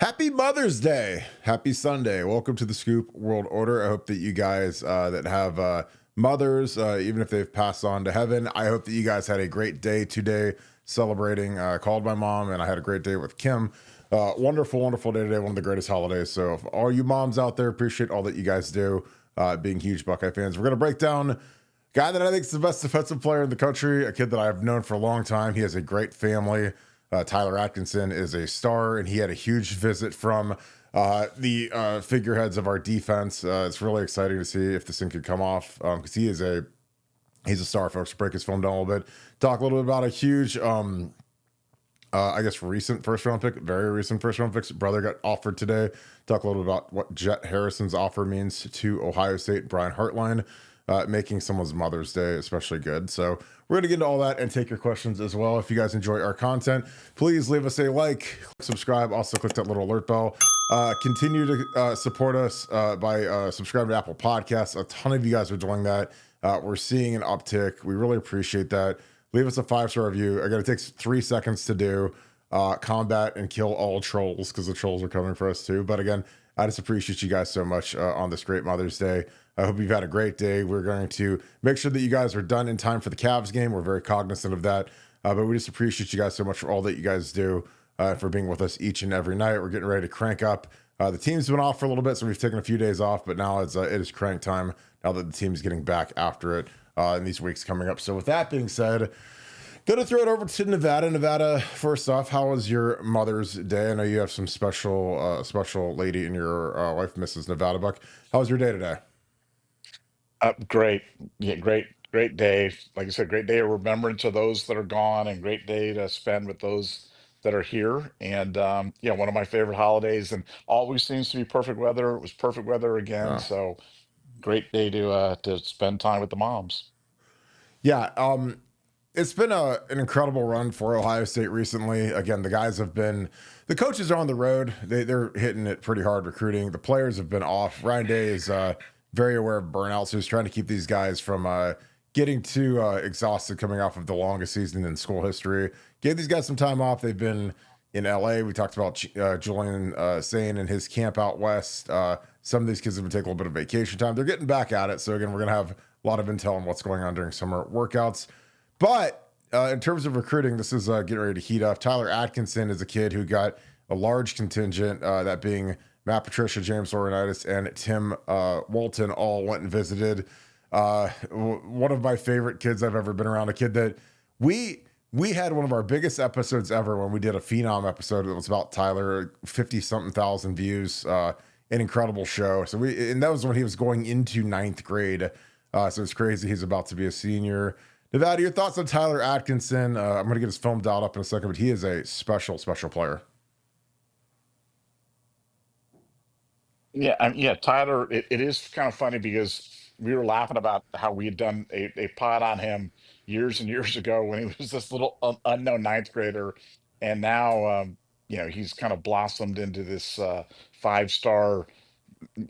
Happy Mother's Day. Happy Sunday. Welcome to the Scoop World Order. I hope that you guys that have mothers, even if they've passed on to heaven, I hope that you guys had a great day today celebrating. Called my mom and I had a great day with Kim. Wonderful, wonderful day today. One of the greatest holidays. So, for all you moms out there, appreciate all that you guys do, being huge Buckeye fans. We're going to break down a guy that I think is the best defensive player in the country, a kid that I've known for a long time. He has a great family. Tyler Atkinson is a star, and he had a huge visit from the figureheads of our defense. It's really exciting to see if this thing could come off, because he's a star, folks. Break his film down a little bit. Talk a little bit about a huge, I guess, recent first round pick, very recent first round pick. Brother got offered today. Talk a little bit about what Jet Harrison's offer means to Ohio State. Brian Hartline, making someone's Mother's Day especially good. So we're going to get into all that and take your questions as well. If you guys enjoy our content, please leave us a like, subscribe, also click that little alert bell. Continue to support us by subscribing to Apple Podcasts. A ton of you guys are doing that. We're seeing an uptick. We really appreciate that. Leave us a 5-star review. Again, it takes 3 seconds to do. Combat and kill all trolls, because the trolls are coming for us too. But again, I just appreciate you guys so much on this great Mother's Day. I hope you've had a great day. We're going to make sure that you guys are done in time for the Cavs game. We're very cognizant of that. But we just appreciate you guys so much for all that you guys do, for being with us each and every night. We're getting ready to crank up. The team's been off for a little bit, so we've taken a few days off, but now it is crank time now that the team's getting back after it in these weeks coming up. So with that being said, going to throw it over to Nevada. Nevada, first off, how was your Mother's Day? I know you have some special lady in your wife, Mrs. Nevadabuck. How was your day today? Great. Yeah, great day. Like I said, great day of remembrance of those that are gone and great day to spend with those that are here. And yeah, one of my favorite holidays and always seems to be perfect weather. It was perfect weather again. Uh, So great day to spend time with the moms. yeah, it's been an incredible run for Ohio State recently. Again, the coaches are on the road. They're hitting it pretty hard recruiting. The players have been off. Ryan Day is very aware of burnout, so he's trying to keep these guys from getting too exhausted coming off of the longest season in school history. Gave these guys some time off. They've been in LA. We talked about Julian Sane and his camp out west. Some of these kids have been taking a little bit of vacation time. They're getting back at it. So again, we're going to have a lot of intel on what's going on during summer workouts. But in terms of recruiting, this is getting ready to heat up. Tyler Atkinson is a kid who got a large contingent, that being Matt Patricia, James Laurinaitis, and Tim Walton all went and visited. One of my favorite kids I've ever been around, a kid that we had one of our biggest episodes ever when we did a Phenom episode. It was about Tyler, 50-something thousand views, an incredible show. And that was when he was going into ninth grade. So it's crazy. He's about to be a senior. Nevada, your thoughts on Tyler Atkinson? I'm going to get his film dialed up in a second, but he is a special player. Yeah, yeah, Tyler, it is kind of funny because we were laughing about how we had done a pod on him years and years ago when he was this little unknown ninth grader, and now he's kind of blossomed into this five-star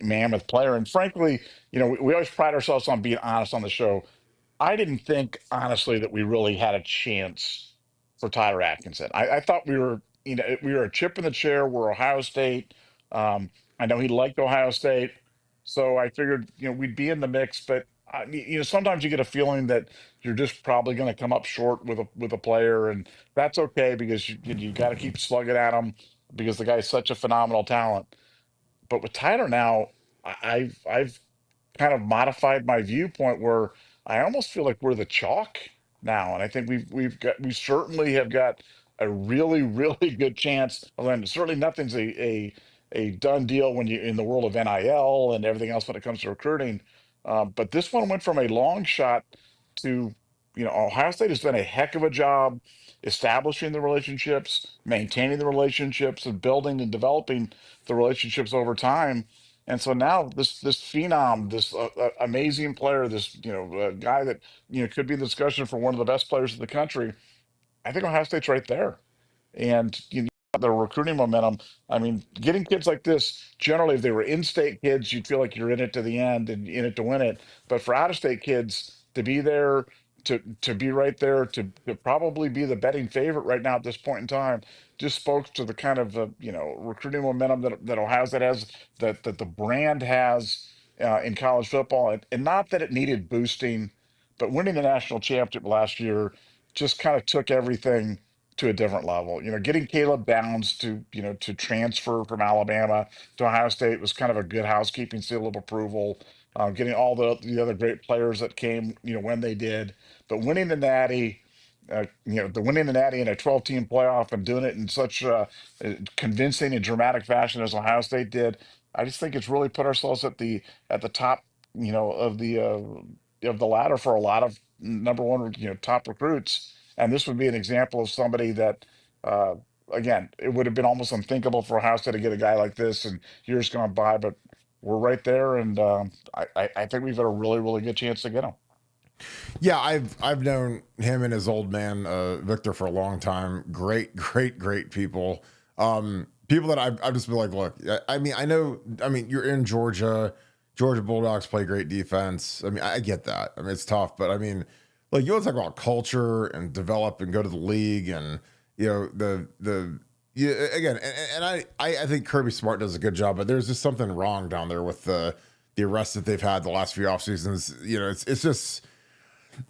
mammoth player. And frankly, we always pride ourselves on being honest on the show. I didn't think honestly that we really had a chance for Tyler Atkinson. I thought we were a chip in the chair. We're Ohio State. I know he liked Ohio State, so I figured we'd be in the mix. But sometimes you get a feeling that you're just probably going to come up short with a player, and that's okay because you got to keep slugging at him because the guy's such a phenomenal talent. But with Tyler now, I've kind of modified my viewpoint where I almost feel like we're the chalk now, and I think we certainly have got a really really good chance. And certainly nothing's a done deal when you in the world of NIL and everything else when it comes to recruiting. But this one went from a long shot to Ohio State has done a heck of a job establishing the relationships, maintaining the relationships, and building and developing the relationships over time. And so now this phenom, this amazing player, this guy that could be in the discussion for one of the best players in the country. I think Ohio State's right there, and the recruiting momentum. I mean, getting kids like this generally, if they were in-state kids, you'd feel like you're in it to the end and in it to win it. But for out-of-state kids to be there, to be right there to probably be the betting favorite right now at this point in time just spoke to the kind of recruiting momentum that Ohio State has, that the brand has in college football, and not that it needed boosting, but winning the national championship last year just kind of took everything to a different level. Getting Caleb Downs to transfer from Alabama to Ohio State was kind of a good housekeeping seal of approval. Getting all the other great players that came, when they did, but winning the Natty, winning the Natty in a 12-team playoff and doing it in such convincing and dramatic fashion as Ohio State did, I just think it's really put ourselves at the top, of the ladder for a lot of number one, top recruits. And this would be an example of somebody that, uh, again, it would have been almost unthinkable for Ohio State to get a guy like this in years gone by, but we're right there, and I think we've got a really, really good chance to get him. Yeah, I've known him and his old man Victor for a long time. Great, great, great people. People that I've just been like, look, I mean, I know, I mean, you're in Georgia. Georgia Bulldogs play great defense. I mean, I get that. I mean, it's tough, but I mean, like you want to talk about culture and develop and go to the league, and the yeah, again, and I think Kirby Smart does a good job, but there's just something wrong down there with the arrests that they've had the last few off seasons. It's just,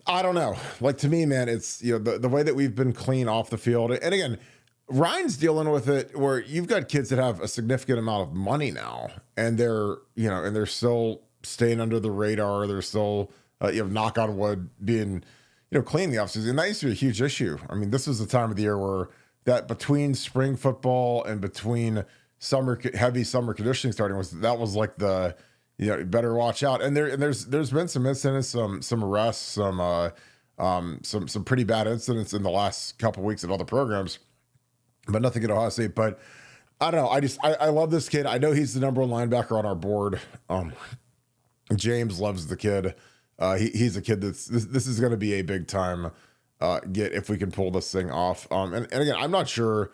I don't know. Like, to me, man, it's the way that we've been clean off the field. And again, Ryan's dealing with it where you've got kids that have a significant amount of money now, and they're still staying under the radar. They're still knock on wood, being clean the offseason. And that used to be a huge issue. I mean, this was the time of the year where that between spring football and between heavy summer conditioning starting was like the better watch out. And there's been some incidents, some arrests, some pretty bad incidents in the last couple of weeks at other programs, but nothing at Ohio State. But I don't know. I love this kid. I know he's the number one linebacker on our board. James loves the kid. He's a kid this is going to be a big time get if we can pull this thing off. And again, I'm not sure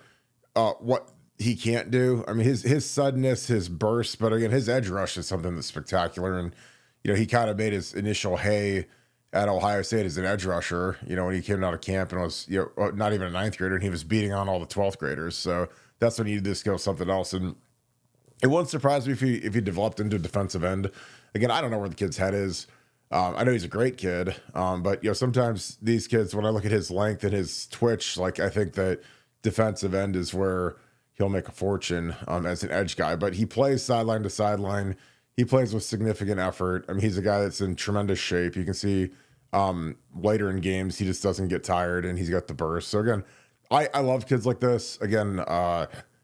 what he can't do. I mean, his suddenness, his burst, but again, his edge rush is something that's spectacular. And he kind of made his initial hay at Ohio State as an edge rusher. When he came out of camp and was not even a ninth grader, and he was beating on all the 12th graders. So that's when he needed to skill something else. And it wouldn't surprise me if he developed into a defensive end. Again, I don't know where the kid's head is. I know he's a great kid, but sometimes these kids, when I look at his length and his twitch, like I think that defensive end is where he'll make a fortune as an edge guy. But he plays sideline to sideline. He plays with significant effort. I mean, he's a guy that's in tremendous shape. You can see later in games he just doesn't get tired, and he's got the burst. So again, I love kids like this. Again,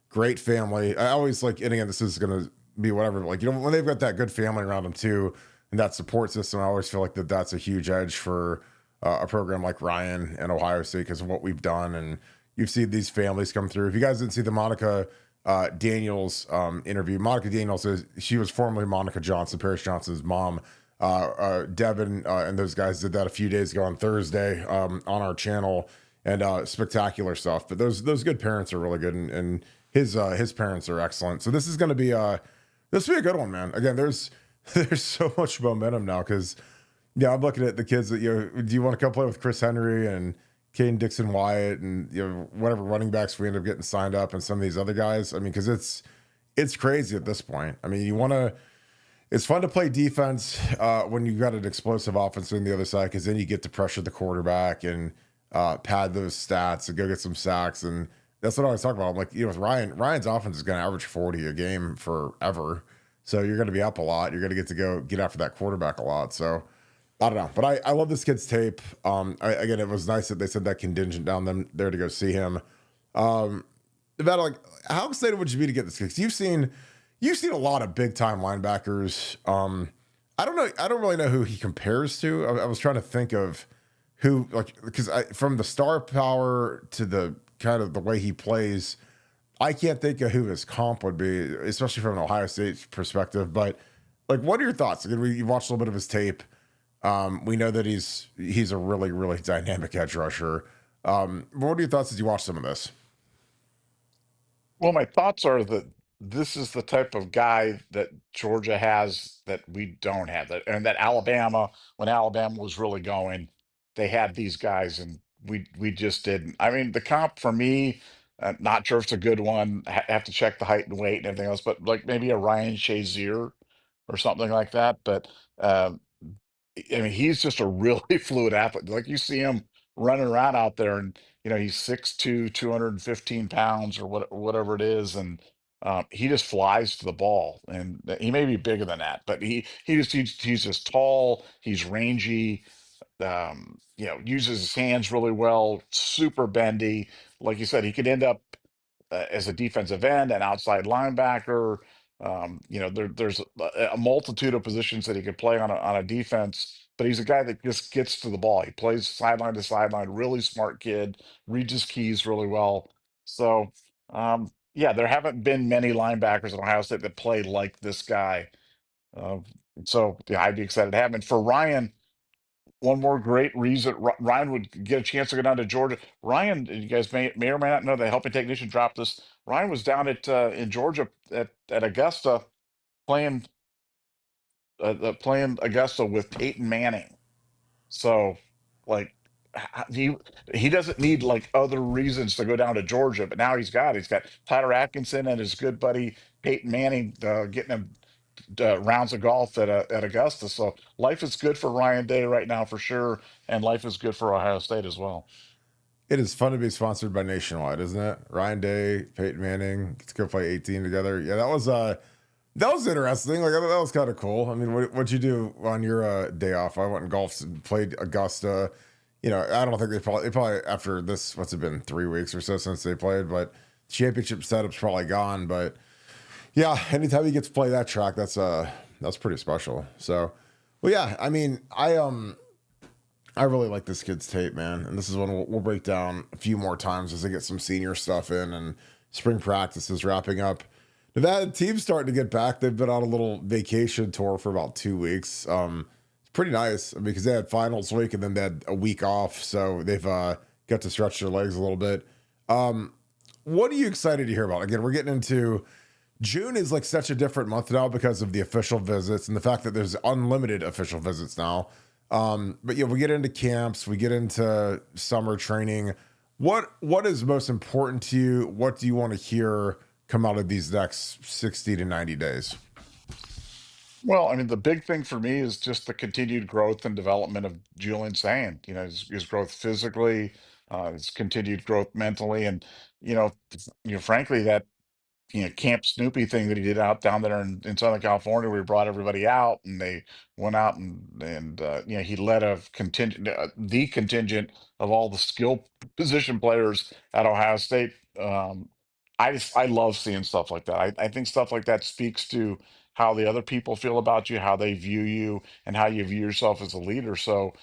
great family. I always like, and again, this is going to be whatever. Like when they've got that good family around them too, and that support system, I always feel like that's a huge edge for a program like Ryan and Ohio State because of what we've done. And you've seen these families come through. If you guys didn't see the Monica Daniels interview, Monica Daniels she was formerly Monica Johnson, Paris Johnson's mom. Devin and those guys did that a few days ago on Thursday on our channel, and spectacular stuff. But those good parents are really good, and his parents are excellent. So this is going to be this will be a good one, man. Again, there's so much momentum now because I'm looking at the kids that do you want to come play with Chris Henry and Caden Dixon Wyatt and whatever running backs we end up getting signed up, and some of these other guys. I mean, because it's crazy at this point. I mean, it's fun to play defense when you've got an explosive offense on the other side, because then you get to pressure the quarterback and pad those stats and go get some sacks. And that's what I always talk about. I'm like, with Ryan's offense is going to average 40 a game forever. So you're going to be up a lot. You're going to go get after that quarterback a lot. So I don't know. But I love this kid's tape. Again, it was nice that they sent that contingent down there to go see him. Nevada, like, how excited would you be to get this kid? 'Cause you've seen a lot of big time linebackers. I don't know. I don't really know who he compares to. I was trying to think of who, like, because from the star power to the kind of the way he plays, I can't think of who his comp would be, especially from an Ohio State perspective. But like, what are your thoughts? Again, you watched a little bit of his tape. We know that he's a really, really dynamic edge rusher. What are your thoughts as you watch some of this? Well, my thoughts are that this is the type of guy that Georgia has that we don't have, that and that Alabama, when Alabama was really going, they had these guys, and we just didn't. I mean, the comp for me, not sure if it's a good one. Have to check the height and weight and everything else, but like maybe a Ryan Shazier or something like that. But um, I mean, he's just a really fluid athlete. Like you see him running around out there, and he's 6'2", 215 pounds, or whatever it is, and he just flies to the ball. And he may be bigger than that, but he's just tall. He's rangy. Uses his hands really well. Super bendy. Like you said, he could end up as a defensive end, an outside linebacker. There's a multitude of positions that he could play on a defense, but he's a guy that just gets to the ball. He plays sideline to sideline, really smart kid, reads his keys really well. So, yeah, there haven't been many linebackers in Ohio State that play like this guy. Uh, so, yeah, I'd be excited to have him. And for Ryan, one more great reason Ryan would get a chance to go down to Georgia. Ryan, you guys may or may not know, the helping technician dropped this. Ryan was down at in Georgia at Augusta playing playing Augusta with Peyton Manning. So, like, he doesn't need like other reasons to go down to Georgia, but now he's got Tyler Atkinson and his good buddy Peyton Manning getting him rounds of golf at Augusta. So life is good for Ryan Day right now for sure, and life is good for Ohio State as well. It is fun to be sponsored by Nationwide, isn't it? Ryan Day, Peyton Manning, get to go play 18 together. Yeah, that was interesting. Like that was kind of cool. I mean, what'd you do on your day off? I went and golfed and played Augusta. I don't think they probably after this. What's it been, 3 weeks or so since they played? But championship setup's probably gone. But yeah, anytime you get to play that track, that's pretty special. So, well, yeah. I mean, I really like this kid's tape, man. And this is one we'll break down a few more times as they get some senior stuff in and spring practice is wrapping up. Nevada team's starting to get back. They've been on a little vacation tour for about 2 weeks. It's pretty nice because they had finals week and then they had a week off. So they've got to stretch their legs a little bit. What are you excited to hear about? Again, we're getting into June is like such a different month now because of the official visits and the fact that there's unlimited official visits now. But yeah, we get into camps, we get into summer training. What is most important to you? What do you want to hear come out of these next 60 to 90 days? Well, I mean, the big thing for me is just the continued growth and development of Julian Sand. His growth physically, his continued growth mentally, and frankly, that Camp Snoopy thing that he did out down there in Southern California, where he brought everybody out and they went out and he led a contingent, the contingent of all the skill position players at Ohio State. I love seeing stuff like that. I think stuff like that speaks to how the other people feel about you, how they view you, and how you view yourself as a leader. So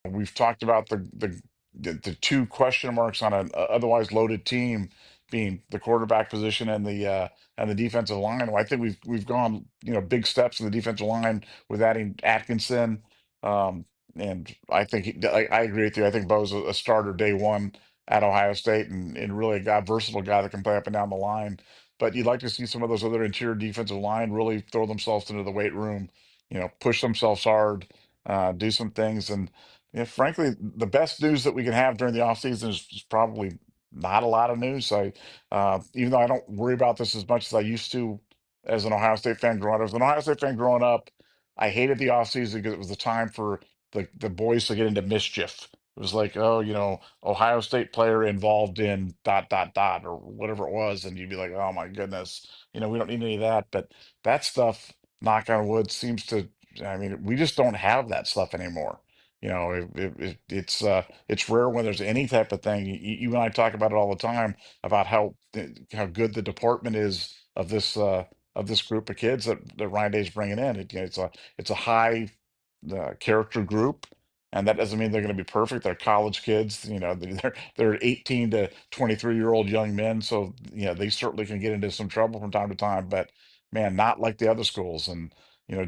we've talked about the two question marks on an otherwise loaded team being the quarterback position and the defensive line. Well, I think we've gone big steps in the defensive line with adding Atkinson, um, and I think I agree with you. I think Bo's a starter day one at Ohio State and really a versatile guy that can play up and down the line. But you'd like to see some of those other interior defensive line really throw themselves into the weight room, push themselves hard, do some things. And frankly, the best news that we can have during the offseason is probably not a lot of news. Even though I don't worry about this as much as I used to as an Ohio State fan growing up. As an Ohio State fan growing up, I hated the offseason because it was the time for the boys to get into mischief. It was like, oh, Ohio State player involved in dot dot dot or whatever it was, and you'd be like, oh my goodness, we don't need any of that. But that stuff, knock on wood, seems to. I mean, we just don't have that stuff anymore. It's rare when there's any type of thing. You and I talk about it all the time about how good the department is of this group of kids that Ryan Day's bringing in. It's a high character group, and that doesn't mean they're going to be perfect. They're college kids. They're 18 to 23-year-old young men, so they certainly can get into some trouble from time to time. But man, not like the other schools. And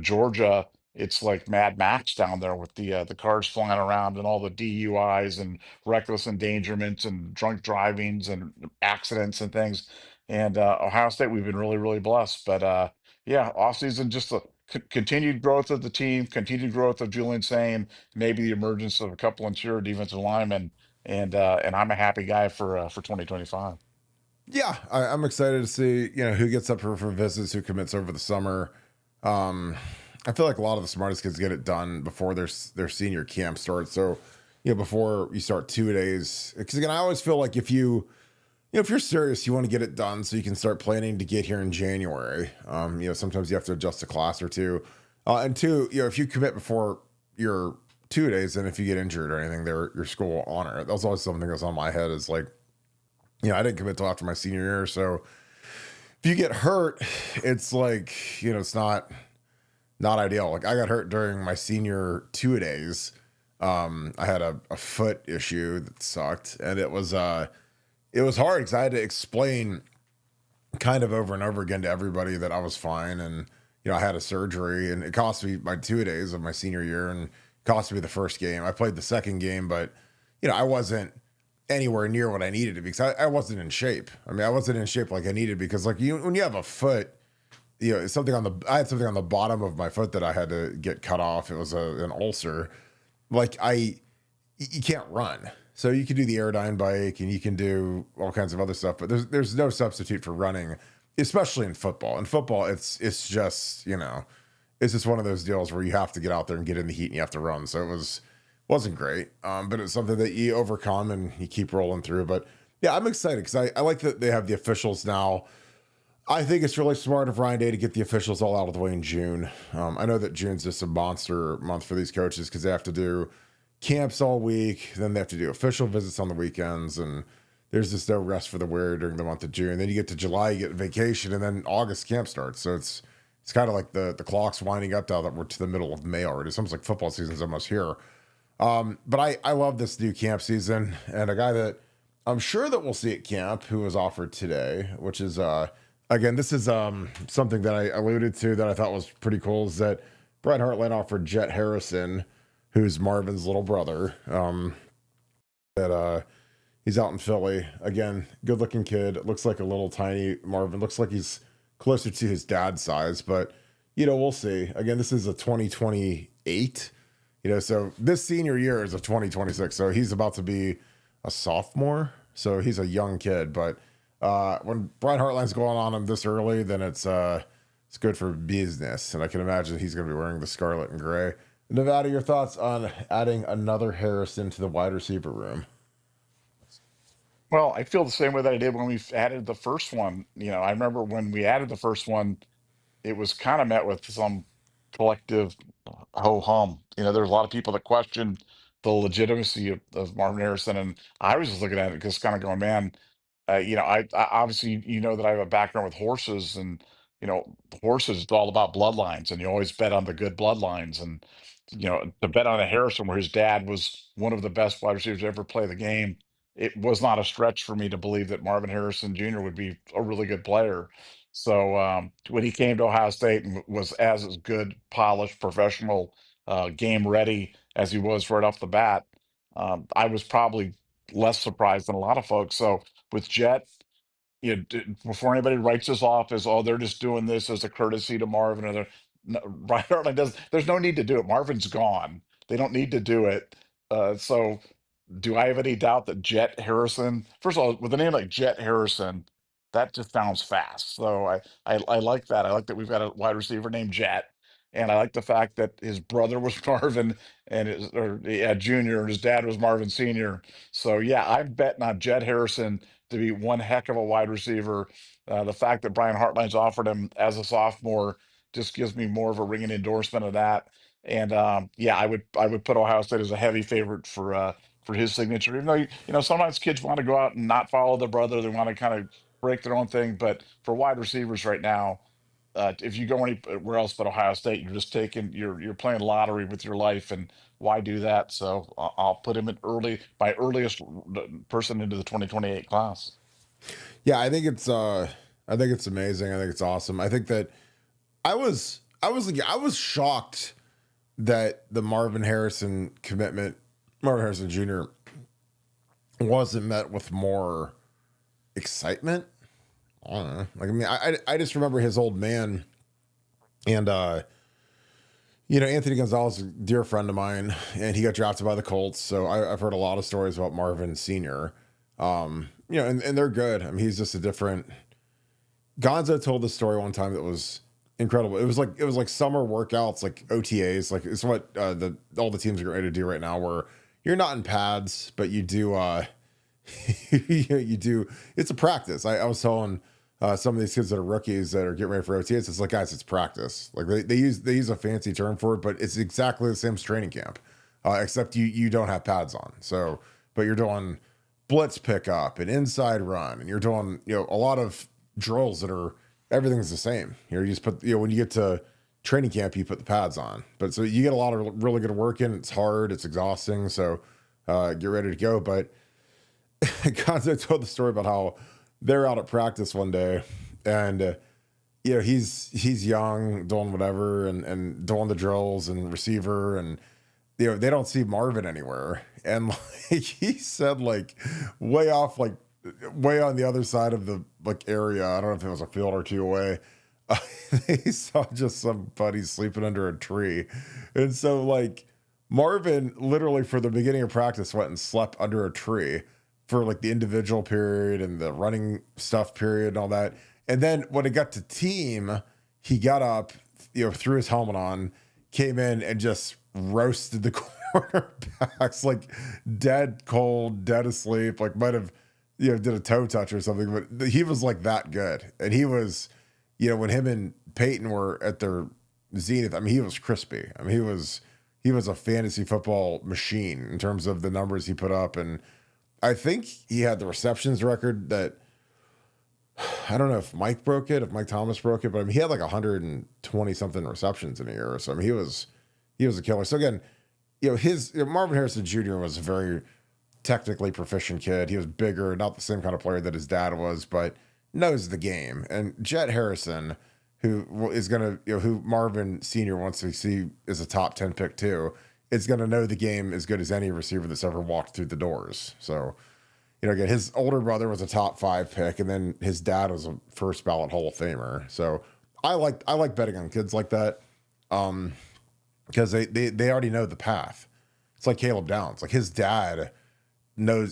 Georgia, it's like Mad Max down there with the cars flying around and all the DUIs and reckless endangerments and drunk drivings and accidents and things. And Ohio State, we've been really, really blessed. But yeah, offseason just continued growth of the team, continued growth of Julian Sane, maybe the emergence of a couple interior defensive linemen, and I'm a happy guy for 2025. Yeah, I'm excited to see who gets up for visits, who commits over the summer. Um, I feel like a lot of the smartest kids get it done before their senior camp starts. So before you start 2 days, because again, I always feel like if you're serious, you want to get it done so you can start planning to get here in January. Sometimes you have to adjust a class or two, and two, if you commit before your 2 days, and if you get injured or anything, your school will honor it. That was always something that was on my head. Is like, I didn't commit till after my senior year. So if you get hurt, it's like, it's not ideal. Like I got hurt during my senior 2 days. I had a foot issue that sucked, and it was hard because I had to explain kind of over and over again to everybody that I was fine. And, I had a surgery, and it cost me my 2 days of my senior year, and cost me the first game. I played the second game, but, I wasn't anywhere near what I needed to be, because I wasn't in shape. I mean, I wasn't in shape like I needed, because like when you have a foot, I had something on the bottom of my foot that I had to get cut off. It was an ulcer. Like you can't run. So you can do the Aerodyne bike and you can do all kinds of other stuff, but there's no substitute for running, especially in football. In football, it's just, it's just one of those deals where you have to get out there and get in the heat and you have to run. So wasn't great. But it's something that you overcome and you keep rolling through. But yeah, I'm excited because I like that they have the officials now. I think it's really smart of Ryan Day to get the officials all out of the way in June. I know that June's just a monster month for these coaches because they have to do camps all week, then they have to do official visits on the weekends, and there's just no rest for the weary during the month of June. Then you get to July, you get vacation, and then August camp starts. So it's kind of like the clock's winding up now that we're to the middle of May already. It's almost like football season's almost here. But I love this new camp season, and a guy that I'm sure that we'll see at camp who was offered today, which is again, this is something that I alluded to that I thought was pretty cool, is that Brian Hartline offered Jet Harrison, who's Marvin's little brother, that he's out in Philly. Again, good looking kid. Looks like a little tiny Marvin. Looks like he's closer to his dad's size, but we'll see. Again, this is a 2028, so this senior year is a 2026. So he's about to be a sophomore. So he's a young kid, but when Brian Hartline's going on him this early, then it's good for business. And I can imagine he's going to be wearing the scarlet and gray. Nevada, your thoughts on adding another Harrison to the wide receiver room? Well, I feel the same way that I did when we added the first one. I remember when we added the first one, it was kind of met with some collective ho hum. There's a lot of people that questioned the legitimacy of Marvin Harrison, and I was just looking at it just kind of going, man. I obviously that I have a background with horses, and horses is all about bloodlines, and you always bet on the good bloodlines, and to bet on a Harrison where his dad was one of the best wide receivers to ever play the game. It was not a stretch for me to believe that Marvin Harrison Jr. would be a really good player. So when he came to Ohio State and was as good, polished, professional, game ready as he was right off the bat, I was probably less surprised than a lot of folks. So with Jet, before anybody writes this off as, oh, they're just doing this as a courtesy to Marvin, or no, Brian Hartline does. There's no need to do it. Marvin's gone. They don't need to do it. So do I have any doubt that Jet Harrison, first of all, with a name like Jet Harrison, that just sounds fast. So I like that. I like that we've got a wide receiver named Jet. And I like the fact that his brother was Marvin Junior, and his dad was Marvin Senior. So yeah, I'm betting on Jet Harrison to be one heck of a wide receiver. The fact that Brian Hartline's offered him as a sophomore just gives me more of a ringing endorsement of that. And yeah, I would put Ohio State as a heavy favorite for his signature. Even though sometimes kids want to go out and not follow their brother, they want to kind of break their own thing. But for wide receivers right now, if you go anywhere else but Ohio State, you're just you're playing lottery with your life, and why do that? So I'll put him in my earliest person into the 2028 class. Yeah, I think it's amazing. I think it's awesome. I think that I was shocked that the Marvin Harrison Jr. wasn't met with more excitement. I don't know. Like, I mean, I just remember his old man, and Anthony Gonzalez is a dear friend of mine, and he got drafted by the Colts. So I've heard a lot of stories about Marvin Sr. And they're good. I mean, he's just a different. Gonzo told this story one time that was incredible. It was like summer workouts, like OTAs, like it's what all the teams are ready to do right now, where you're not in pads, but you do you do. It's a practice. I was telling some of these kids that are rookies that are getting ready for OTAs, it's like, guys, it's practice. Like they use a fancy term for it, but it's exactly the same as training camp, except you don't have pads on. So, but you're doing blitz pickup and inside run, and you're doing a lot of drills that are everything's the same. You just put when you get to training camp, you put the pads on. But so you get a lot of really good work in. It's hard. It's exhausting. So get ready to go. But Gonzo told the story about how they're out at practice one day, and he's young, doing whatever, and doing the drills and receiver, and they don't see Marvin anywhere, and like he said, like way off, like way on the other side of the like area. I don't know if it was a field or two away. They saw just somebody sleeping under a tree, and so like Marvin literally for the beginning of practice went and slept under a tree for like the individual period and the running stuff period and all that. And then when it got to team, he got up, threw his helmet on, came in and just roasted the quarterbacks like dead cold, dead asleep, like might have, did a toe touch or something, but he was like that good. And he was, when him and Peyton were at their zenith, I mean, he was crispy. I mean, he was a fantasy football machine in terms of the numbers he put up. And I think he had the receptions record that I don't know if Mike broke it, if Mike Thomas broke it, but I mean he had like 120 something receptions in a year. So I mean he was a killer. So again, his Marvin Harrison Jr. was a very technically proficient kid. He was bigger, not the same kind of player that his dad was, but knows the game. And Jet Harrison, who is gonna who Marvin Sr. wants to see as a top 10 pick too, is gonna know the game as good as any receiver that's ever walked through the doors. So again, his older brother was a top 5 pick, and then his dad was a first ballot Hall of Famer. So I like betting on kids like that, because they already know the path. It's like Caleb Downs, like his dad knew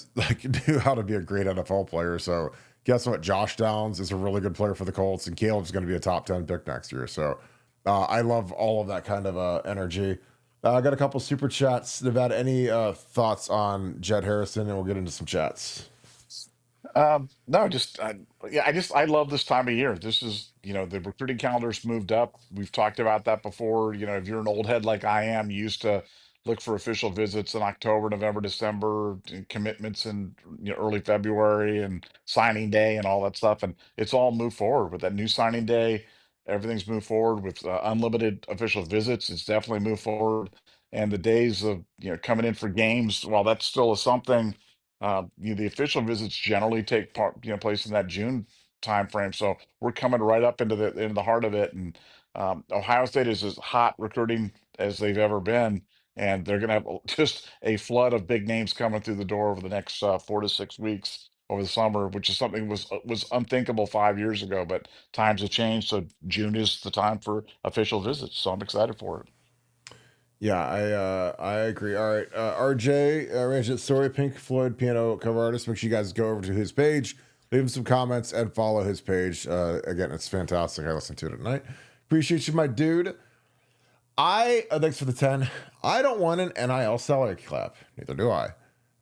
how to be a great NFL player. So guess what? Josh Downs is a really good player for the Colts, and Caleb's going to be a top 10 pick next year. So I love all of that kind of energy. I got a couple super chats. Nevada, any thoughts on Jed Harrison? And we'll get into some chats. No, yeah, I love this time of year. This is, the recruiting calendar's moved up. We've talked about that before. If you're an old head like I am, you used to look for official visits in October, November, December, and commitments in early February and signing day and all that stuff. And it's all moved forward with that new signing day. Everything's moved forward with unlimited official visits. It's definitely moved forward. And the days of coming in for games, while that's still a something, the official visits generally take place in that June timeframe. So we're coming right up into the heart of it, and Ohio State is as hot recruiting as they've ever been, and they're going to have just a flood of big names coming through the door over the next 4 to 6 weeks over the summer, which is something was unthinkable 5 years ago. But times have changed, so June is the time for official visits. So I'm excited for it. Yeah, I agree. All right, RJ, arranged it. Story, Pink Floyd piano cover artist. Make sure you guys go over to his page, leave him some comments, and follow his page. Again, it's fantastic. I listen to it at night. Appreciate you, my dude. Thanks for the 10. I don't want an NIL salary cap. Neither do I.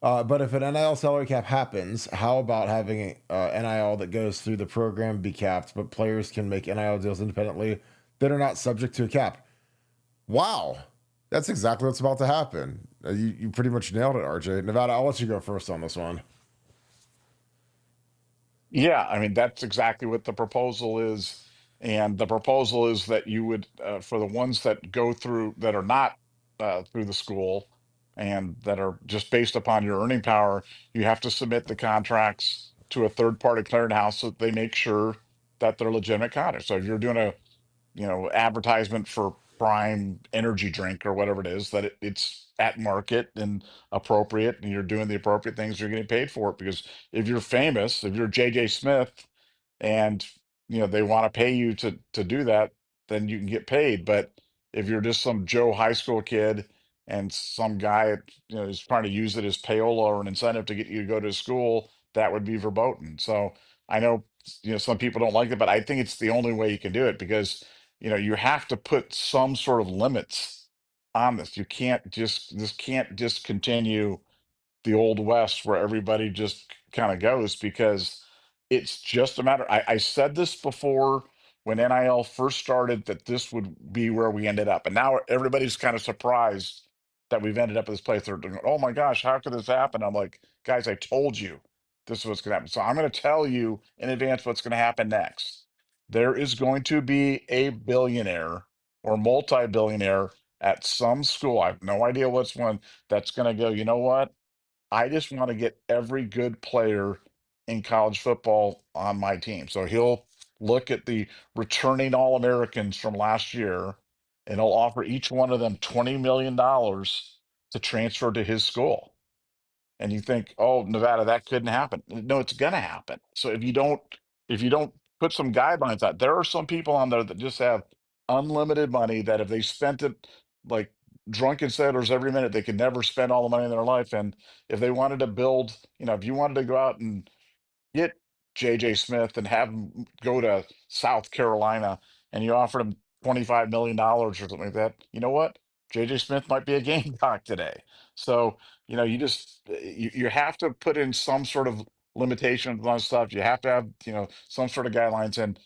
But if an NIL salary cap happens, how about having NIL that goes through the program be capped, but players can make NIL deals independently that are not subject to a cap? Wow. That's exactly what's about to happen. You pretty much nailed it, RJ. Nevada, I'll let you go first on this one. Yeah, I mean, that's exactly what the proposal is. And the proposal is that you would, for the ones that go through that are not through the school and that are just based upon your earning power, you have to submit the contracts to a third party clearinghouse so that they make sure that they're legitimate contracts. So if you're doing a advertisement for prime energy drink or whatever it is, that it's at market and appropriate, and you're doing the appropriate things, you're getting paid for it. Because if you're famous, if you're JJ Smith, and they want to pay you to do that, then you can get paid. But if you're just some Joe high school kid and some guy, is trying to use it as payola or an incentive to get you to go to school, that would be verboten. So I know, some people don't like it, but I think it's the only way you can do it because, you have to put some sort of limits on this. This can't just continue the old west where everybody just kind of goes, because it's just a matter. I said this before when NIL first started, that this would be where we ended up, and now everybody's kind of surprised that we've ended up at this place. They're going, oh my gosh, how could this happen? I'm like, guys, I told you this is what's going to happen. So I'm going to tell you in advance what's going to happen next. There is going to be a billionaire or multi-billionaire at some school, I have no idea what's one, that's going to go, you know what, I just want to get every good player in college football on my team. So he'll look at the returning All Americans from last year, and he'll offer each one of them $20 million to transfer to his school. And you think, oh, Nevada, that couldn't happen. No, it's gonna happen. So if you don't put some guidelines out, there are some people on there that just have unlimited money, that if they spent it like drunken sailors every minute, they could never spend all the money in their life. And if they wanted to build, if you wanted to go out and get JJ Smith and have him go to South Carolina, and you offered him $25 million or something like that, you know what? JJ Smith might be a Gamecock today. So, you have to put in some sort of limitations on stuff. You have to have, some sort of guidelines. And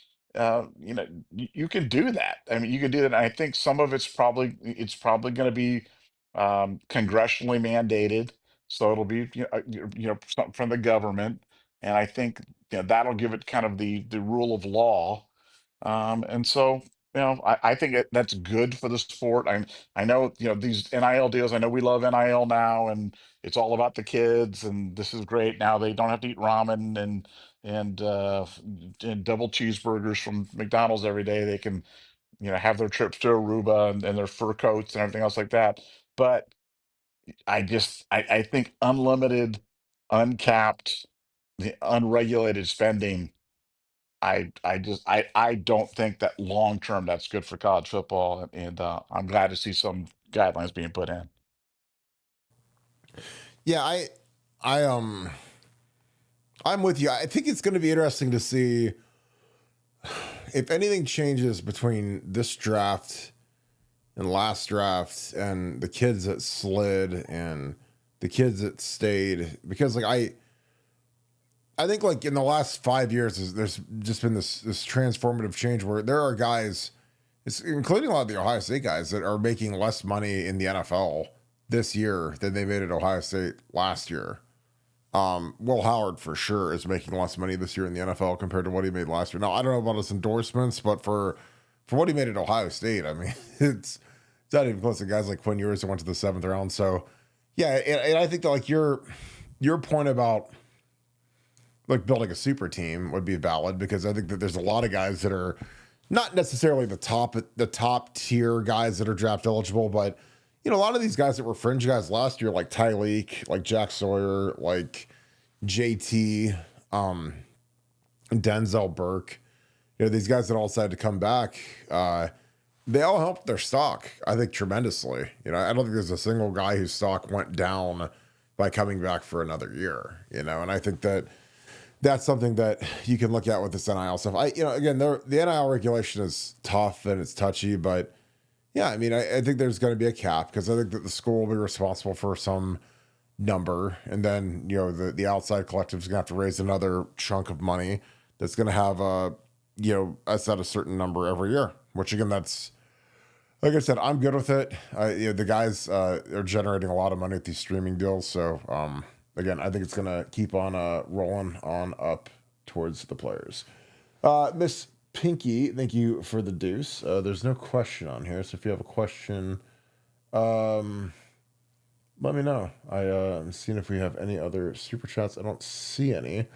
you can do that. I mean, you can do that. And I think some of it's probably going to be congressionally mandated. So it'll be, something from the government. And I think, that'll give it kind of the rule of law. And so, I think that's good for the sport. I know, these NIL deals. I know we love NIL now, and it's all about the kids, and this is great. Now they don't have to eat ramen and double cheeseburgers from McDonald's every day. They can, have their trips to Aruba and their fur coats and everything else like that. But I think unlimited, uncapped, the unregulated spending, I don't think that long term that's good for college football. And I'm glad to see some guidelines being put in. Yeah, I I'm with you. I think it's going to be interesting to see if anything changes between this draft and last draft and the kids that slid and the kids that stayed, because I think like in the last 5 years there's just been this transformative change where there are guys, including a lot of the Ohio State guys, that are making less money in the NFL this year than they made at Ohio State last year. Will Howard for sure is making less money this year in the NFL compared to what he made last year. Now I don't know about his endorsements, but for what he made at Ohio State, I mean, it's not even close to guys like Quinn Ewers that went to the 7th round. So yeah, and I think that like your point about like building a super team would be valid, because I think that there's a lot of guys that are not necessarily the top tier guys that are draft eligible, but a lot of these guys that were fringe guys last year, like Tyleek, like Jack Sawyer, like JT, Denzel Burke, these guys that all decided to come back, they all helped their stock, I think, tremendously. I don't think there's a single guy whose stock went down by coming back for another year, and I think that's something that you can look at with this NIL stuff. Again, the NIL regulation is tough and it's touchy, but yeah, I mean, I think there's going to be a cap, because I think that the school will be responsible for some number, and then the outside collective is going to have to raise another chunk of money that's going to have a set a certain number every year. Which again, that's, like I said, I'm good with it. The guys are generating a lot of money with these streaming deals, so again, I think it's going to keep on rolling on up towards the players. Miss Pinky, thank you for the deuce. There's no question on here, so if you have a question, let me know. I'm seeing if we have any other super chats. I don't see any.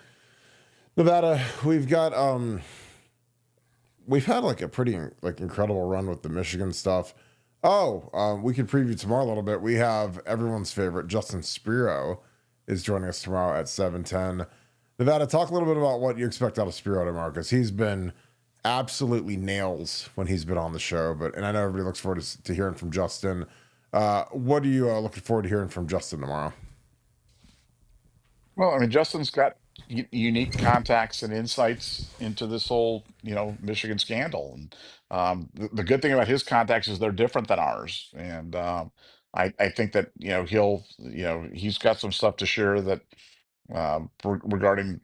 Nevada, we've got we've had like a pretty like incredible run with the Michigan stuff. We can preview tomorrow a little bit. We have everyone's favorite Justin Spiro is joining us tomorrow at 7:10. Nevada, talk a little bit about what you expect out of Spiro tomorrow, because he's been absolutely nails when he's been on the show. But and I know everybody looks forward to hearing from Justin. What are you looking forward to hearing from Justin tomorrow? Well, I mean, Justin's got unique contacts and insights into this whole, Michigan scandal. And the good thing about his contacts is they're different than ours. And I think that, he's got some stuff to share that regarding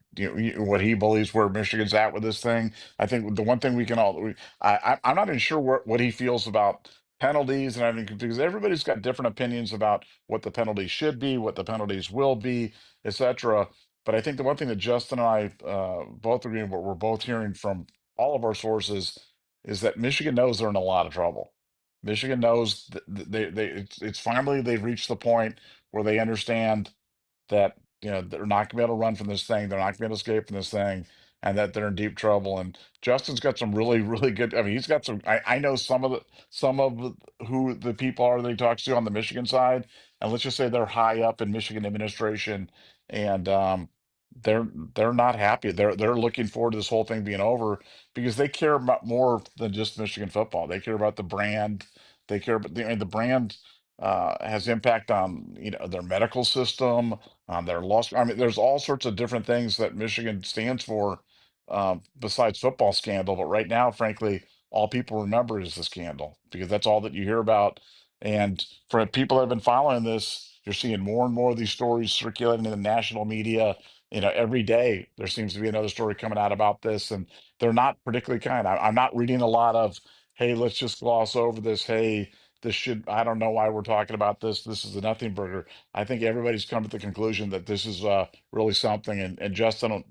what he believes where Michigan's at with this thing. I think the one thing we can all I'm not even sure what he feels about penalties and everything because everybody's got different opinions about what the penalties should be, what the penalties will be, etc. But I think the one thing that Justin and I both agree on, what we're both hearing from all of our sources, is that Michigan knows they're in a lot of trouble. Michigan knows it's finally they've reached the point where they understand that they're not gonna be able to run from this thing. They're not gonna be able to escape from this thing, and that they're in deep trouble. And Justin's got some really, really good. I mean, he's got some. I know who the people are that he talks to on the Michigan side, and let's just say they're high up in Michigan administration, and they're not happy. They're looking forward to this whole thing being over because they care about more than just Michigan football. They care about the brand. They care about the brand has impact on their medical system, on their loss. I mean, there's all sorts of different things that Michigan stands for besides football scandal. But right now, frankly, all people remember is the scandal because that's all that you hear about. And for people that have been following this, you're seeing more and more of these stories circulating in the national media. Every day there seems to be another story coming out about this, and they're not particularly kind. I'm not reading a lot of, hey, let's just gloss over this. Hey, I don't know why we're talking about this. This is a nothing burger. I think everybody's come to the conclusion that this is really something. And Justin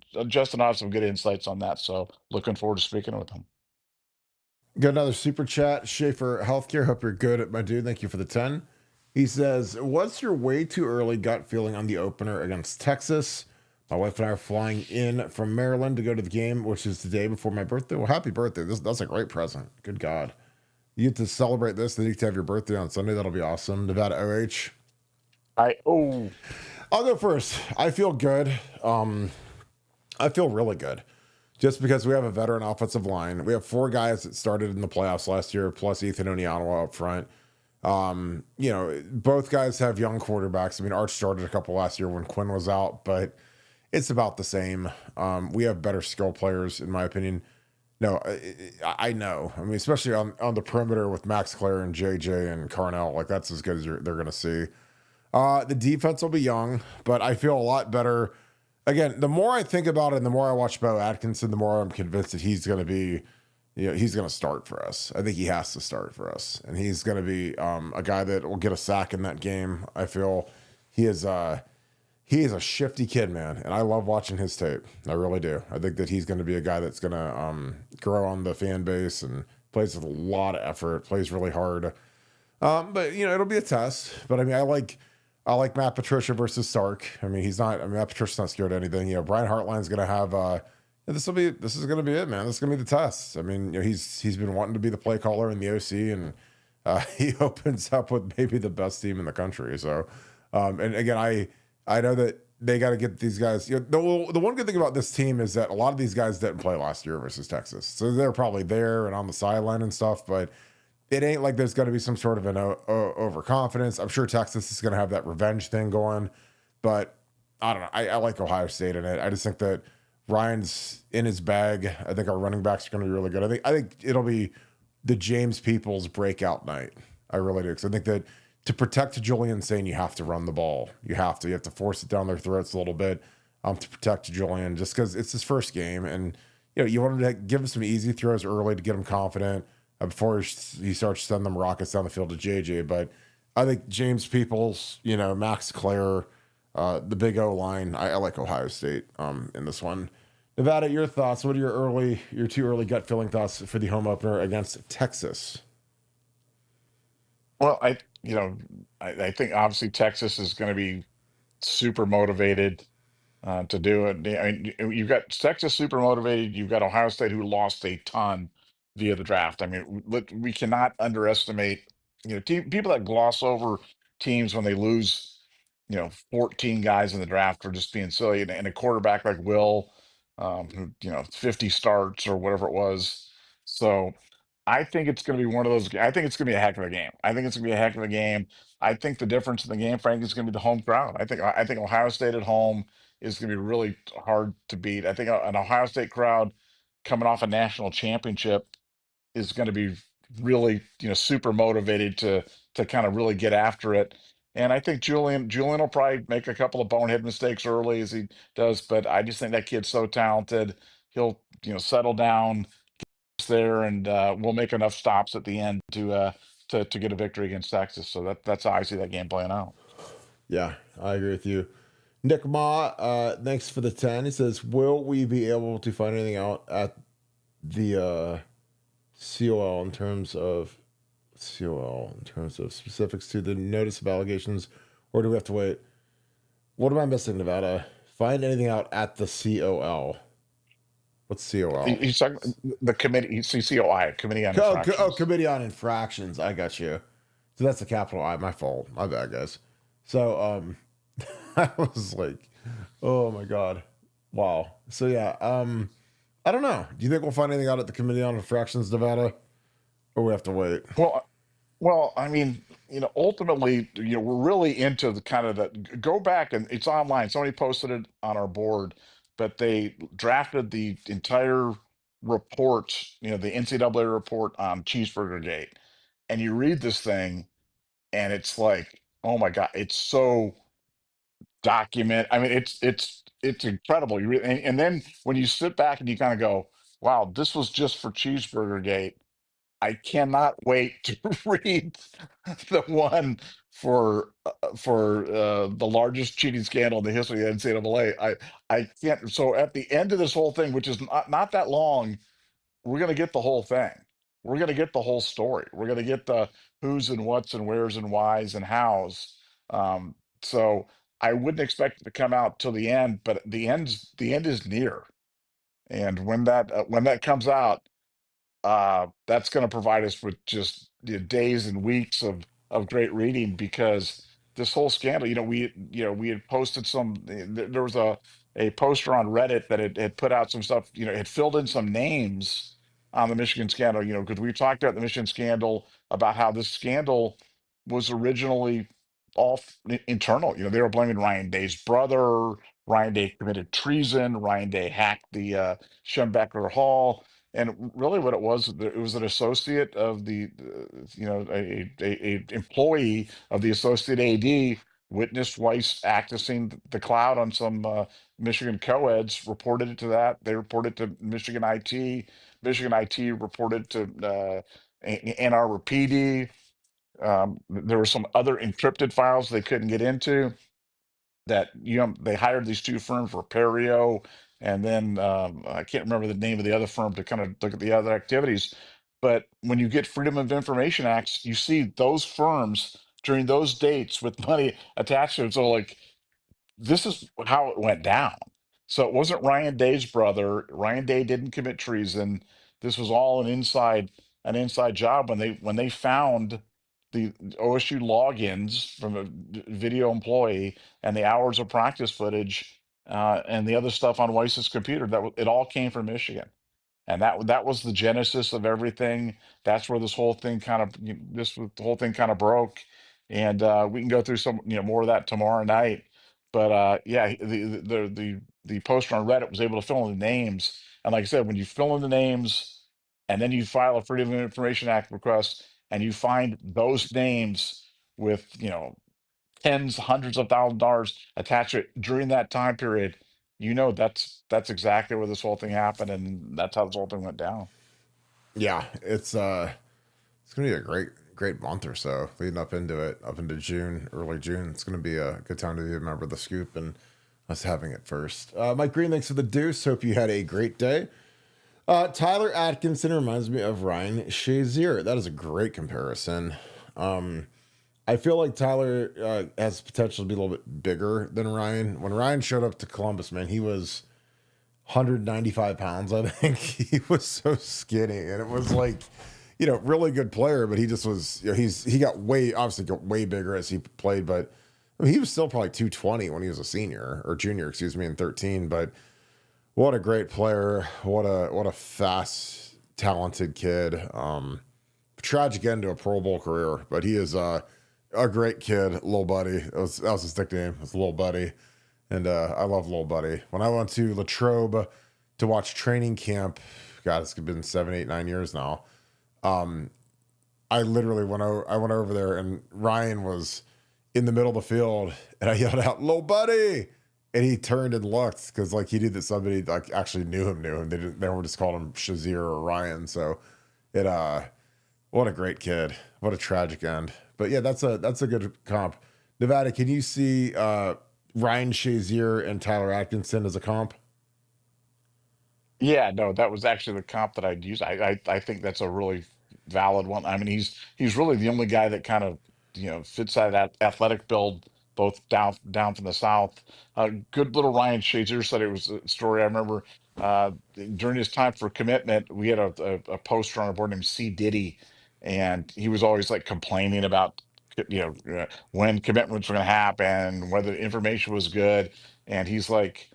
has some good insights on that. So looking forward to speaking with him. Got another super chat. Schaefer Healthcare. Hope you're good, my dude. Thank you for the 10. He says, what's your way too early gut feeling on the opener against Texas? My wife and I are flying in from Maryland to go to the game, which is the day before my birthday. Well, happy birthday. That's a great present. Good God. You get to celebrate this, then you get to have your birthday on Sunday. That'll be awesome. Nevada OH. Oh, I'll go first. I feel good. I feel really good. Just because we have a veteran offensive line. We have four guys that started in the playoffs last year, plus Ethan Onianawa up front. Both guys have young quarterbacks. I mean, Arch started a couple last year when Quinn was out, but it's about the same. We have better skill players, in my opinion. No, I know. I mean, especially on the perimeter with Max Clare and JJ and Carnell, like that's as good as they're going to see. The defense will be young, but I feel a lot better. Again, the more I think about it and the more I watch Bo Atkinson, the more I'm convinced that he's going to be, he's going to start for us. I think he has to start for us. And he's going to be a guy that will get a sack in that game. I feel he is a shifty kid, man. And I love watching his tape. I really do. I think that he's going to be a guy that's going to grow on the fan base and plays with a lot of effort, plays really hard. But it'll be a test. But I mean, I like Matt Patricia versus Sark. I mean, Matt Patricia's not scared of anything. Brian Hartline's gonna have this is gonna be it, man. This is gonna be the test. I mean, he's been wanting to be the play caller in the OC, and he opens up with maybe the best team in the country. So, and again, I know that they got to get these guys. The one good thing about this team is that a lot of these guys didn't play last year versus Texas, so they're probably there and on the sideline and stuff, but it ain't like there's going to be some sort of an overconfidence. I'm sure Texas is going to have that revenge thing going, but I don't know. I like Ohio State in it. I just think that Ryan's in his bag. I think our running backs are going to be really good. I think it'll be the James Peoples breakout night. I really do, because I think that to protect Julian Sain, you have to run the ball. You have to force it down their throats a little bit to protect Julian, just because it's his first game, and you want him to give him some easy throws early to get him confident before he starts sending them rockets down the field to JJ. But I think James Peoples, Max Clare, the big O line. I like Ohio State in this one. Nevada, your thoughts? What are your two early gut feeling thoughts for the home opener against Texas? well, I think obviously Texas is going to be super motivated to do it. I mean, you've got Texas super motivated. You've got Ohio State who lost a ton via the draft. I mean, we cannot underestimate, people that gloss over teams when they lose, 14 guys in the draft for just being silly. And a quarterback like Will, who, 50 starts or whatever it was. So I think it's going to be one of those. I think it's going to be a heck of a game. I think it's going to be a heck of a game. I think the difference in the game, frankly, is going to be the home crowd. I think Ohio State at home is going to be really hard to beat. I think an Ohio State crowd coming off a national championship is going to be really, super motivated to kind of really get after it. And I think Julian will probably make a couple of bonehead mistakes early as he does, but I just think that kid's so talented. He'll, settle down there, and we'll make enough stops at the end to get a victory against Texas. So that's how I see that game playing out. Yeah, I agree with you. Nick Ma, thanks for the 10. He says, will we be able to find anything out at the COL in terms of specifics to the notice of allegations, or do we have to wait? What am I missing, Nevada? Find anything out at the COL. What's COL? He's talking the committee, CCOI, Committee on Infractions. Committee on Infractions. I got you. So that's the capital I. My fault. My bad, guys. So I was like, oh my god, wow. So yeah, I don't know. Do you think we'll find anything out at the Committee on Infractions, Nevada, or we have to wait? Well, I mean, ultimately, we're really into the kind of go back, and it's online. Somebody posted it on our board, but they drafted the entire report, the NCAA report on Cheeseburger Gate. And you read this thing, and it's like, oh my God, it's so I mean, it's incredible. And then when you sit back and you kind of go, wow, this was just for Cheeseburger Gate. I cannot wait to read the one for the largest cheating scandal in the history of the NCAA. I can't. So at the end of this whole thing, which is not that long, we're going to get the whole thing. We're going to get the whole story. We're going to get the who's and what's and where's and why's and how's. So I wouldn't expect it to come out till the end, but the end is near. And when that comes out, that's going to provide us with just days and weeks of great reading, because this whole scandal, we had posted there was a poster on Reddit that had put out some stuff, had filled in some names on the Michigan scandal, because we talked about the Michigan scandal, about how this scandal was originally all internal. They were blaming Ryan Day's brother. Ryan Day committed treason. Ryan Day hacked the Schembeckler Hall. And really, what it was an associate of a employee of the associate AD witnessed Weiss accessing the cloud on some Michigan co-eds, reported it to that. They reported to Michigan IT. Michigan IT reported to Ann Arbor PD. There were some other encrypted files they couldn't get into, that they hired these two firms, Repario, and then I can't remember the name of the other firm, to kind of look at the other activities. But when you get Freedom of Information Acts, you see those firms during those dates with money attached to it. So, like, this is how it went down. So it wasn't Ryan Day's brother. Ryan Day didn't commit treason. This was all an inside job. When they found the OSU logins from a video employee, and the hours of practice footage, and the other stuff on Weiss's computer, it all came from Michigan. And that was the genesis of everything. That's where this whole thing kind of the whole thing kind of broke. And we can go through some more of that tomorrow night. But yeah, the poster on Reddit was able to fill in the names. And like I said, when you fill in the names and then you file a Freedom of Information Act request, and you find those names with tens, hundreds of $1,000s attached to it during that time period, that's exactly where this whole thing happened, and that's how this whole thing went down. Yeah, it's gonna be a great month or so leading up into it, up into June, early June. It's gonna be a good time to be a member of the Scoop and us having it first. Mike Green, thanks for the deuce. Hope you had a great day. Tyler Atkinson reminds me of Ryan Shazier. That is a great comparison. I feel like Tyler has potential to be a little bit bigger than Ryan. When Ryan showed up to Columbus, man, he was 195 pounds, I think. He was so skinny, and it was like, really good player, but he just was, he obviously got way bigger as he played, but I mean, he was still probably 220 when he was a senior or junior, excuse me, in 13. But what a great player. What a fast talented kid. Tragic end to a Pro Bowl career, but he is a great kid, little buddy. That was his nickname. It was little buddy, and I love little buddy. When I went to Latrobe to watch training camp, God, it's been 7, 8, 9 years now. Um, I literally I went over there, and Ryan was in the middle of the field, and I yelled out, "Little buddy!" And he turned and looked because like he knew that somebody like actually knew him. They were just called him Shazier or Ryan. So it what a great kid. What a tragic end. But yeah, that's a good comp. Nevada, can you see Ryan Shazier and Tyler Atkinson as a comp? Yeah, no, that was actually the comp that I'd use. I think that's a really valid one. I mean, he's really the only guy that kind of fits that athletic build, both down from the south. Good little Ryan Shazier said it was a story. I remember during his time for commitment, we had a poster on our board named C Diddy, and he was always like complaining about when commitments were going to happen, whether the information was good, and he's like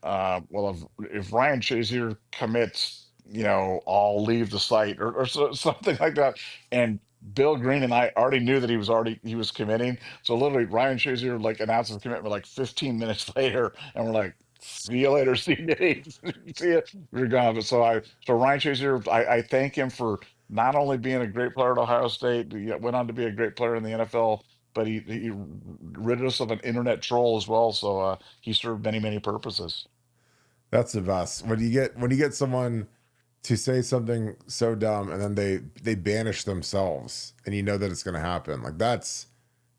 well, if Ryan Shazier commits, I'll leave the site or something like that. And Bill Greene and I already knew that he was committing. So literally Ryan Shazier like announced his commitment like 15 minutes later, and we're like, see you later, see you. See you. We're gone. But so Ryan Shazier, I thank him for not only being a great player at Ohio State, he went on to be a great player in the NFL, but he rid us of an internet troll as well. So he served many purposes. That's the best. When you get someone to say something so dumb and then they banish themselves and you know that it's gonna happen. Like that's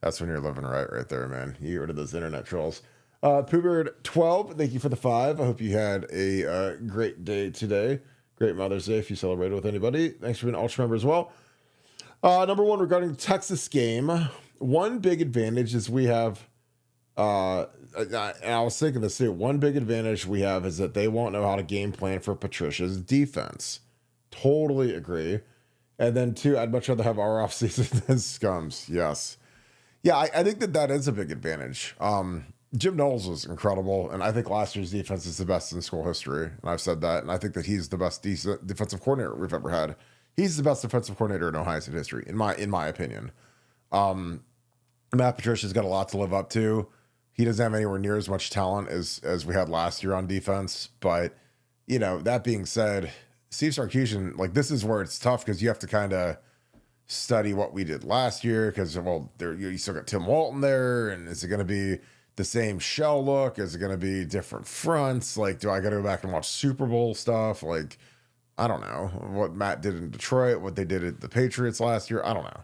when you're living right there, man. You get rid of those internet trolls. Poobird12, thank you for the 5. I hope you had a great day today. Great Mother's Day if you celebrated with anybody. Thanks for being an Ultra member as well. Number one, regarding the Texas game, one big advantage is we have and I was thinking this too. One big advantage we have is that they won't know how to game plan for Patricia's defense. Totally agree. And then two, I'd much rather have our offseason than Scum's. Yes. Yeah, I think that is a big advantage. Jim Knowles was incredible, and I think last year's defense is the best in school history. And I've said that, and I think that he's the best defensive coordinator we've ever had. He's the best defensive coordinator in Ohio State history, in my opinion. Matt Patricia's got a lot to live up to. He doesn't have anywhere near as much talent as we had last year on defense. But, that being said, Steve Sarkisian, like this is where it's tough because you have to kind of study what we did last year because, well, you still got Tim Walton there. And is it going to be the same shell look? Is it going to be different fronts? Like, do I got to go back and watch Super Bowl stuff? Like, I don't know what Matt did in Detroit, what they did at the Patriots last year. I don't know.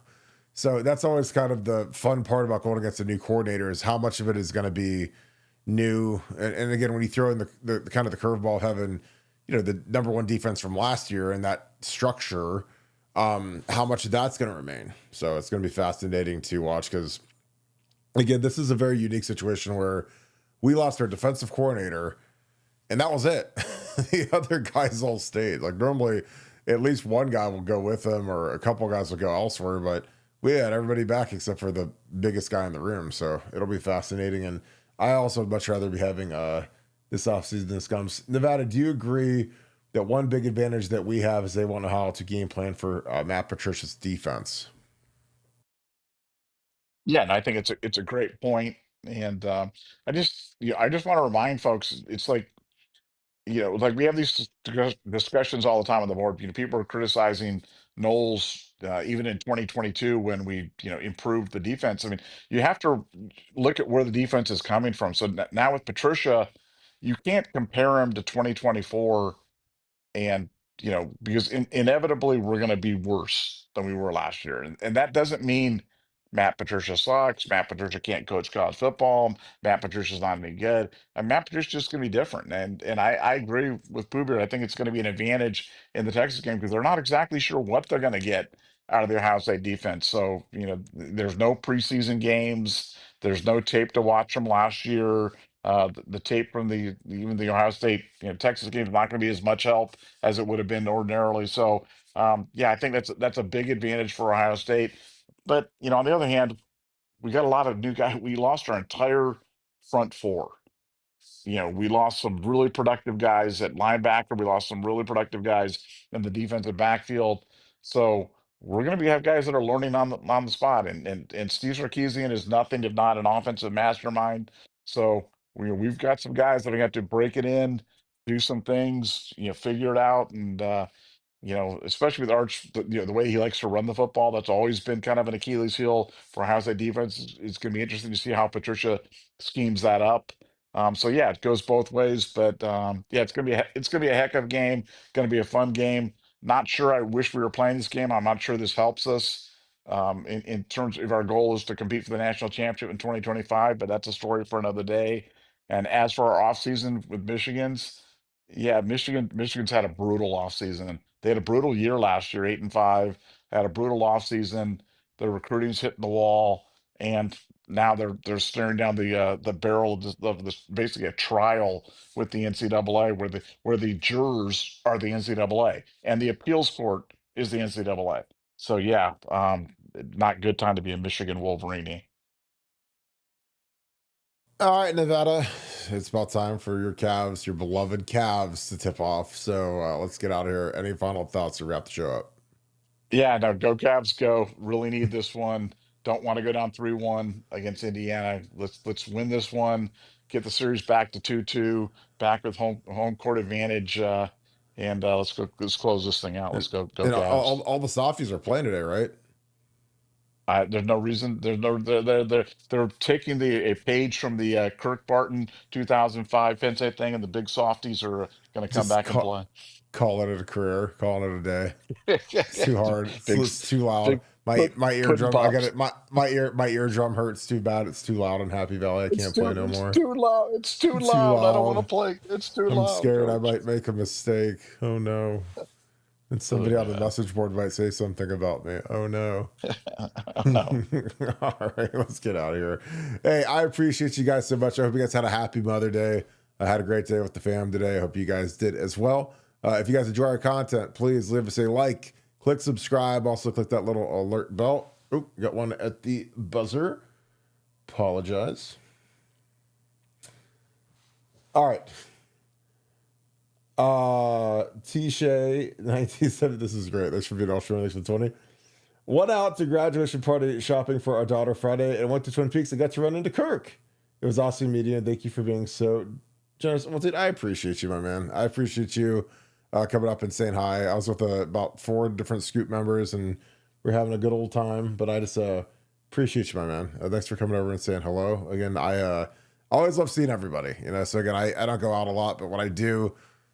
So that's always kind of the fun part about going against a new coordinator is how much of it is going to be new. And again, when you throw in the kind of the curveball of having, the number one defense from last year and that structure, how much of that's going to remain. So it's going to be fascinating to watch because, again, this is a very unique situation where we lost our defensive coordinator and that was it. The other guys all stayed. Like normally, at least one guy will go with them or a couple guys will go elsewhere, but we had everybody back except for the biggest guy in the room. So it'll be fascinating. And I also would much rather be having this offseason than Scums. Nevada, do you agree that one big advantage that we have is they won't know how to game plan for Matt Patricia's defense? Yeah, and I think it's a great point. And I just want to remind folks, it's like like we have these discussions all the time on the board. People are criticizing Knowles even in 2022 when we improved the defense. I mean, you have to look at where the defense is coming from. So now with Patricia, you can't compare him to 2024 and because inevitably we're going to be worse than we were last year, and that doesn't mean Matt Patricia sucks. Matt Patricia can't coach college football. Matt Patricia's not any good, and Matt Patricia's just going to be different. And I agree with Boober. I think it's going to be an advantage in the Texas game because they're not exactly sure what they're going to get out of their Ohio State defense. So there's no preseason games. There's no tape to watch from last year. The tape from even the Ohio State Texas game is not going to be as much help as it would have been ordinarily. So yeah, I think that's a big advantage for Ohio State. But on the other hand, we got a lot of new guys. We lost our entire front four. We lost some really productive guys at linebacker. We lost some really productive guys in the defensive backfield. So we're going to have guys that are learning on the spot. And Steve Sarkisian is nothing if not an offensive mastermind. So we've got some guys that are going to have to break it in, do some things, figure it out, and especially with Arch, the way he likes to run the football, that's always been kind of an Achilles heel for Ohio State defense. It's going to be interesting to see how Patricia schemes that up. So yeah, it goes both ways, but yeah, it's gonna be a heck of a game. Going to be a fun game. Not sure. I wish we were playing this game. I'm not sure this helps us in terms of our goal is to compete for the national championship in 2025, but that's a story for another day. And as for our offseason with Michigan's, yeah, Michigan's had a brutal offseason. They had a brutal year last year, 8-5. Had a brutal offseason. The recruiting's hitting the wall, and now they're staring down the barrel of this basically a trial with the NCAA, where the jurors are the NCAA and the appeals court is the NCAA. So yeah, not good time to be a Michigan Wolverine. All right, Nevada, it's about time for your Cavs, your beloved Cavs, to tip off. So let's get out of here. Any final thoughts to wrap the show up? Yeah, no, go Cavs, go. Really need this one. Don't want to go down 3-1 against Indiana. Let's win this one. Get the series back to 2-2, back with home court advantage. And let's go. Let's close this thing out. Let's go And Cavs. all the softies are playing today, right? There's no reason. There's no. They're taking a page from the Kirk Barton 2005 Penn State thing, and the big softies are going to come Just back and play. call it a career, calling it a day. It's too hard. big, It's too loud. big My pudding eardrum. I got pops. it. My eardrum hurts too bad. It's too loud in Happy Valley. I can't play no It's more. too loud. It's too Too loud. I don't want to loud. play. It's too I'm loud, scared I coach. might make a mistake. Oh no. And Oh somebody on the yeah. message board might say something about me. Oh no. Oh no. All right, let's get out of here. Hey, I appreciate you guys so much. I hope you guys had a happy Mother Day. I had a great day with the fam today. I hope you guys did as well. If you guys enjoy our content, please leave us a like, click subscribe. Also, click that little alert bell. Oh, got one at the buzzer. Apologize. All right. T-Shay 1970. This is great. Thanks for being all sure. Thanks for 20. Went out to graduation party shopping for our daughter Friday and went to Twin Peaks and got to run into Kirk. It was awesome meeting you. Thank you for being so generous. Well, dude, I appreciate you, my man. I appreciate you coming up and saying hi. I was with about 4 different Scoop members and we're having a good old time. But I just appreciate you, my man. Thanks for coming over and saying hello. Again, I always love seeing everybody. So again, I don't go out a lot, but when I do,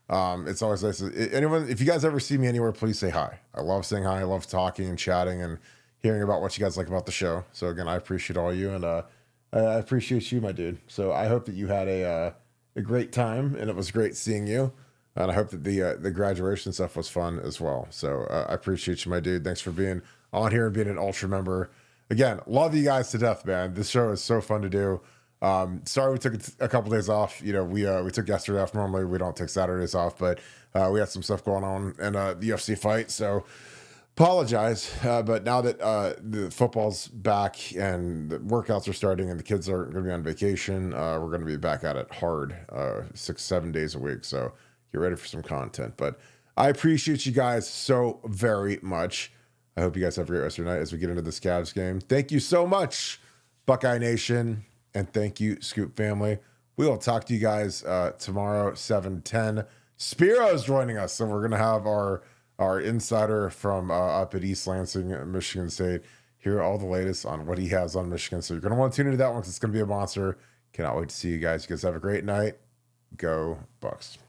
it's always nice. Anyone, if you guys ever see me anywhere, please say hi. I love saying hi. I love talking and chatting and hearing about what you guys like about the show. So again, I appreciate all you and I appreciate you, my dude. So I hope that you had a great time and it was great seeing you. And I hope that the graduation stuff was fun as well. So I appreciate you, my dude. Thanks for being on here and being an ultra member. Again, love you guys to death, man. This show is so fun to do. Sorry we took a couple days off. We took yesterday off. Normally we don't take Saturdays off, but we had some stuff going on in the UFC fight. So apologize. But now that the football's back and the workouts are starting and the kids are going to be on vacation, we're going to be back at it hard 6-7 days a week. So get ready for some content. But I appreciate you guys so very much. I hope you guys have a great rest of your night as we get into this Cavs game. Thank you so much, Buckeye Nation. And thank you, Scoop family. We will talk to you guys tomorrow, 7:10. Spiro's joining us, so we're going to have our insider from up at East Lansing, Michigan State, hear all the latest on what he has on Michigan. So you're going to want to tune into that one because it's going to be a monster. Cannot wait to see you guys. You guys have a great night. Go Bucks.